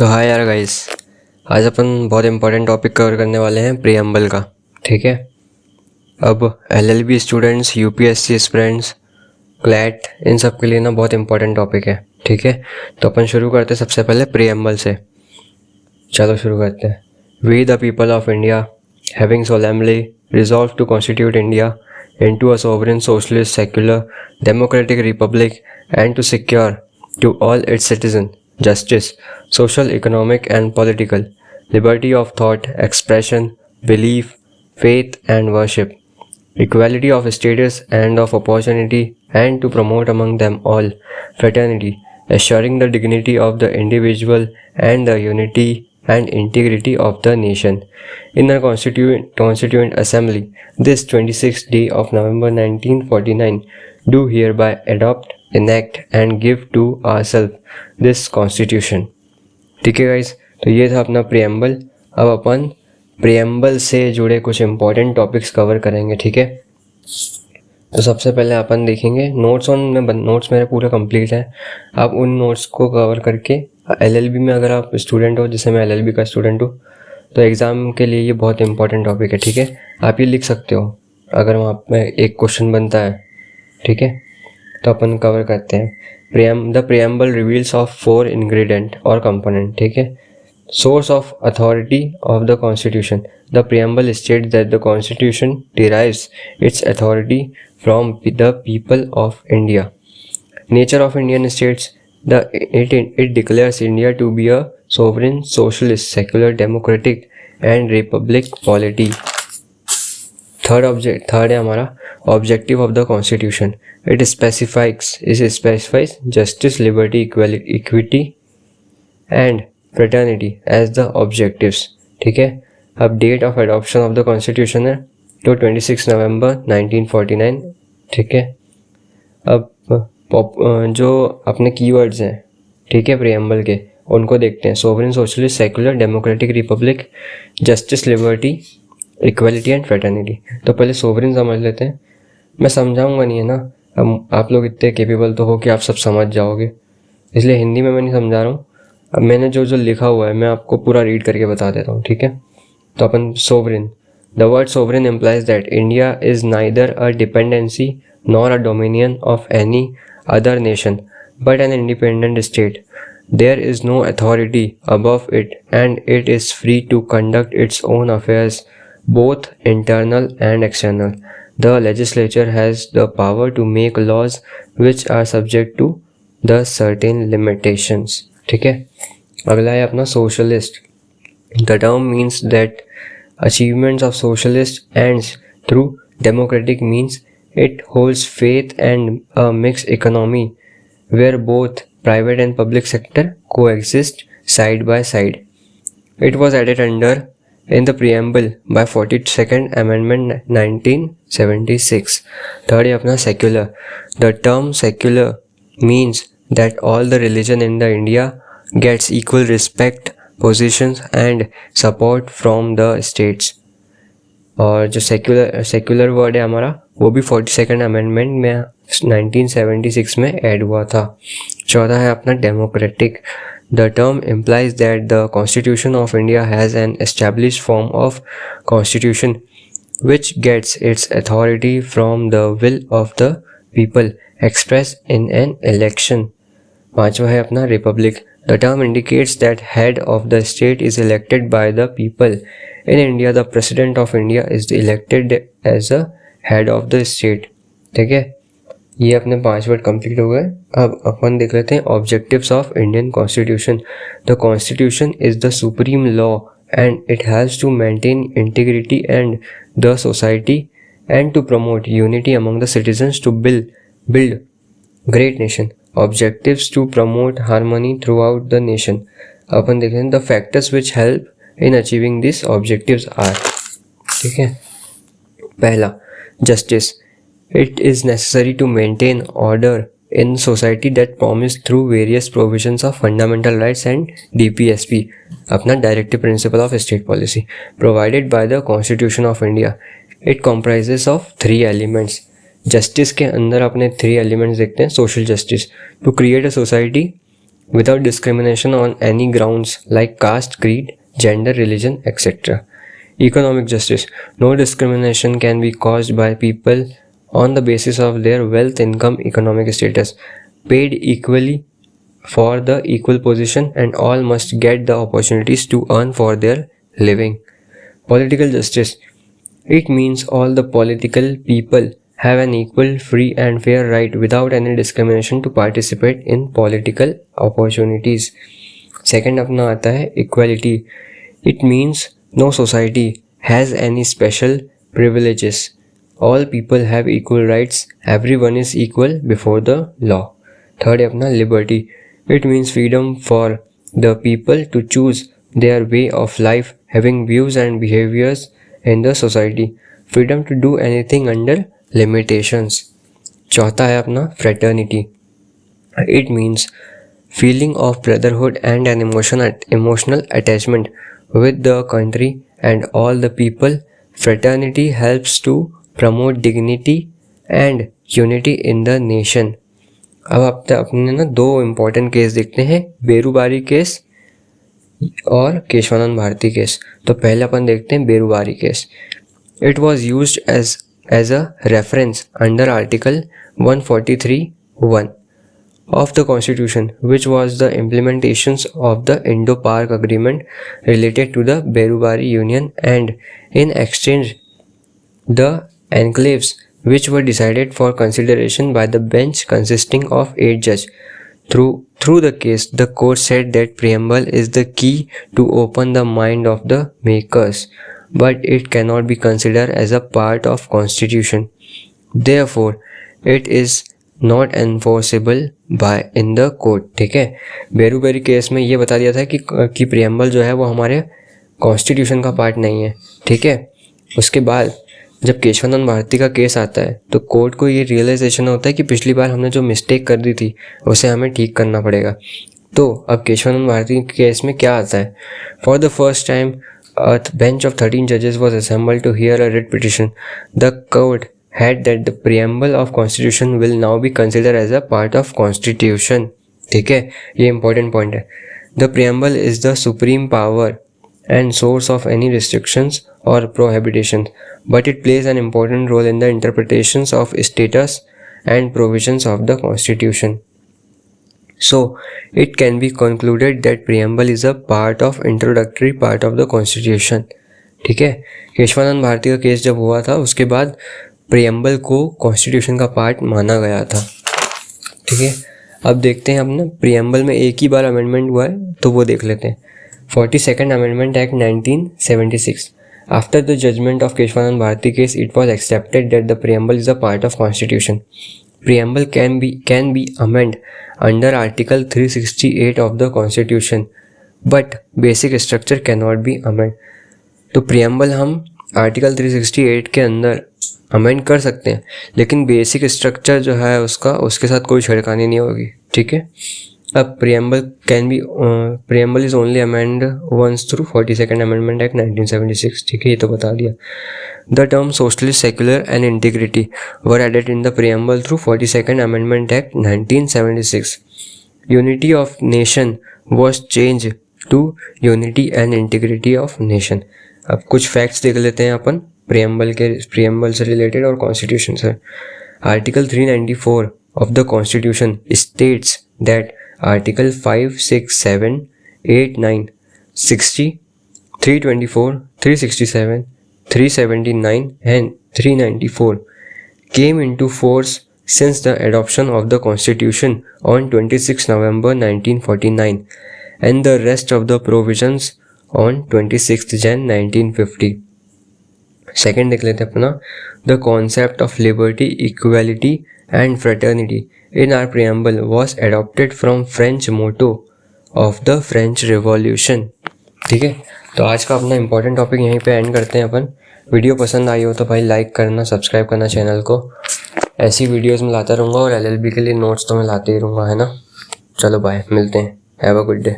तो हाय यार गाइस, आज अपन बहुत इंपॉर्टेंट टॉपिक कवर करने वाले हैं प्रीएम्बल का। ठीक है। अब LLB students, UPSC aspirants, CLAT, इन सब के लिए ना बहुत इंपॉर्टेंट टॉपिक है। ठीक है, तो अपन शुरू करते हैं सबसे पहले प्रीएम्बल से। चलो शुरू करते हैं। We the people of India having solemnly resolved to constitute India into a sovereign socialist secular democratic republic and to secure to all its citizens justice, social, economic and political, liberty of thought, expression, belief, faith and worship, equality of status and of opportunity, and to promote among them all fraternity, assuring the dignity of the individual and the unity and integrity of the nation. In the Constituent Assembly, this 26th day of November 1949, do hereby adopt, enact and give to ourselves this Constitution. ठीक है guys, तो ये था अपना preamble. अब अपन preamble से जुड़े कुछ इंपॉर्टेंट टॉपिक्स कवर करेंगे। ठीक है, तो सबसे पहले अपन देखेंगे नोट्स मेरे पूरे कंप्लीट हैं। आप उन नोट्स को कवर करके एलएलबी में अगर आप स्टूडेंट हो, जैसे मैं एलएलबी का स्टूडेंट हूँ, तो एग्ज़ाम के लिए ये बहुत इंपॉर्टेंट टॉपिक है। ठीक है, आप ये लिख सकते हो अगर वहाँ पे एक क्वेश्चन बनता है। ठीक है, तो अपन कवर करते हैं। The preamble reveals of 4 ingredient और कंपोनेंट। ठीक है, source of authority of the constitution. The preamble states that the constitution derives its authority from the people of India. Nature of Indian states. It declares India to be a sovereign, socialist, secular, democratic and republic polity. Third है हमारा objective of the constitution. It specifies justice, liberty, equity and fraternity as the objectives. ठीक है, अब date of adoption of the constitution है तो 26 नवंबर 1949. ठीक है, अब जो अपने कीवर्ड्स हैं, ठीक है, प्रीएम्बल के, उनको देखते हैं. Sovereign, socialist, secular, democratic Republic, justice, liberty, equality and fraternity. तो पहले सोवरेन समझ लेते हैं. मैं समझाऊंगा नहीं, है ना, अब आप लोग इतने केपेबल तो हो कि आप सब समझ जाओगे, इसलिए हिंदी में मैं नहीं समझा रहा हूँ. अब मैंने जो लिखा हुआ है मैं आपको पूरा रीड करके बता देता हूँ. ठीक है, तो अपन sovereign. The word sovereign implies that India is neither a dependency nor a dominion of any other nation but an independent state. There is no authority above it and it is free to conduct its own affairs both internal and external. The legislature has the power to make laws which are subject to the certain limitations. ठीक है, अगला है अपना socialist. The term means that achievements of socialist ends through democratic means. It holds faith and a mixed economy where both private and public sector coexist side by side. It was added under in the preamble by 42nd Amendment 1976. Third है अपना secular. The term secular means that all the religion in the India gets equal respect, positions and support from the states. और जो secular word है हमारा, वो भी 42nd Amendment में 1976 में ऐड हुआ था. चौथा है अपना democratic. The term implies that the Constitution of India has an established form of constitution which gets its authority from the will of the people expressed in an election. पांचवा है अपना republic. The term indicates that head of the state is elected by the people. In India, the president of India is elected as a head of the state. ठीक है, ये अपने 5 word complete हो गए. अब अपन देख लेते हैं objectives of Indian constitution. The constitution is the supreme law and it has to maintain integrity and the society and to promote unity among the citizens to build great nation. Objectives to promote harmony throughout the nation. अपन देख लेते हैं the factors which help in achieving this objectives are. ठीक है, पहला justice. It is necessary to maintain order in society that promised through various provisions of fundamental rights and DPSP, अपना Directive Principle of State Policy, provided by the Constitution of India. It comprises of 3 elements. Justice के अंदर अपने 3 elements देखते हैं. Social justice, to create a society without discrimination on any grounds like caste, creed, gender, religion, etc. Economic justice. No discrimination can be caused by people on the basis of their wealth, income, economic status. Paid equally for the equal position, and all must get the opportunities to earn for their living. Political justice. It means all the political people have an equal, free and fair right without any discrimination to participate in political opportunities. Second अपना आता है equality. It means no society has any special privileges. All people have equal rights. Everyone is equal before the law. Third है अपना liberty. It means freedom for the people to choose their way of life, having views and behaviors in the society. Freedom to do anything under limitations. चौथा है अपना fraternity. It means feeling of brotherhood and an emotional attachment with the country and all the people. Fraternity helps to promote dignity and unity in the nation. अब अपने ना दो important case देखते हैं, Berubari case और केशवानंद भारती केस. तो पहले अपन देखते हैं Berubari case. It was used as a reference under Article 143(1) of the Constitution, which was the implementations of the Indo-Pak Agreement related to the Berubari Union, and in exchange the enclaves which were decided for consideration by the bench consisting of 8 judges. Through the case, the court said that preamble is the key to open the mind of the makers, but it cannot be considered as a part of constitution. Therefore, it is not enforceable by in the court. ठीक है, बेरुबरी case में ये बता दिया था कि preamble जो है वो हमारे कॉन्स्टिट्यूशन का पार्ट नहीं है. ठीक है, उसके बाद जब केशवानंद भारती का केस आता है तो कोर्ट को ये रियलाइजेशन होता है कि पिछली बार हमने जो मिस्टेक कर दी थी उसे हमें ठीक करना पड़ेगा. तो अब केशवानंद भारती के केस में क्या आता है? For the first time a bench of 13 judges was assembled to hear a writ petition. The court had that the preamble of constitution will now be considered as a part of constitution. ठीक है, ये important point है. The preamble is the supreme power and source of any restrictions or prohibitions, but it plays an important role in the interpretations of status and provisions of the constitution. So, it can be concluded that preamble is a part of introductory part of the constitution. ठीक है, केशवानंद भारती का case जब हुआ था उसके बाद preamble को constitution का पार्ट माना गया था. ठीक है, अब देखते हैं अपना preamble में एक ही बार अमेंडमेंट हुआ है तो वो देख लेते हैं. 42nd Amendment Act 1976. After the judgment of Keshwanand Bharati case, it was accepted that the preamble is a part of constitution. Preamble can be amended under Article 368 of the Constitution, but basic structure cannot be amended. तो preamble हम Article 368 के अंदर amend कर सकते हैं, लेकिन basic structure जो है उसके साथ कोई छेड़खानी नहीं होगी. ठीक है, अब preamble is only amended once through 42nd Amendment Act 1976. ठीक है, ये तो बता दिया. The term socialist, secular and integrity were added in the preamble through 42nd Amendment Act 1976. Unity of nation was changed to unity and integrity of nation. अब कुछ facts देख लेते हैं अपन preamble से related और constitution से. Article 394 of the Constitution states that Article 5, 6, 7, 8, 9, 60, 324, 367, 379 and 394 came into force since the adoption of the Constitution on 26 November 1949 and the rest of the provisions on 26 Jan 1950. Second देख लेते हैं अपना. The concept of liberty, equality and fraternity in our preamble was adopted from French motto of the French Revolution. ठीक है, तो आज का अपना इम्पोर्टेंट टॉपिक यहीं पे एंड करते हैं अपन. वीडियो पसंद आई हो तो भाई लाइक करना, सब्सक्राइब करना चैनल को. ऐसी वीडियोस में लाता रहूँगा और LLB के लिए नोट्स तो मैं लाते ही रहूँगा, है ना. चलो बाय, मिलते हैं. Have a good day.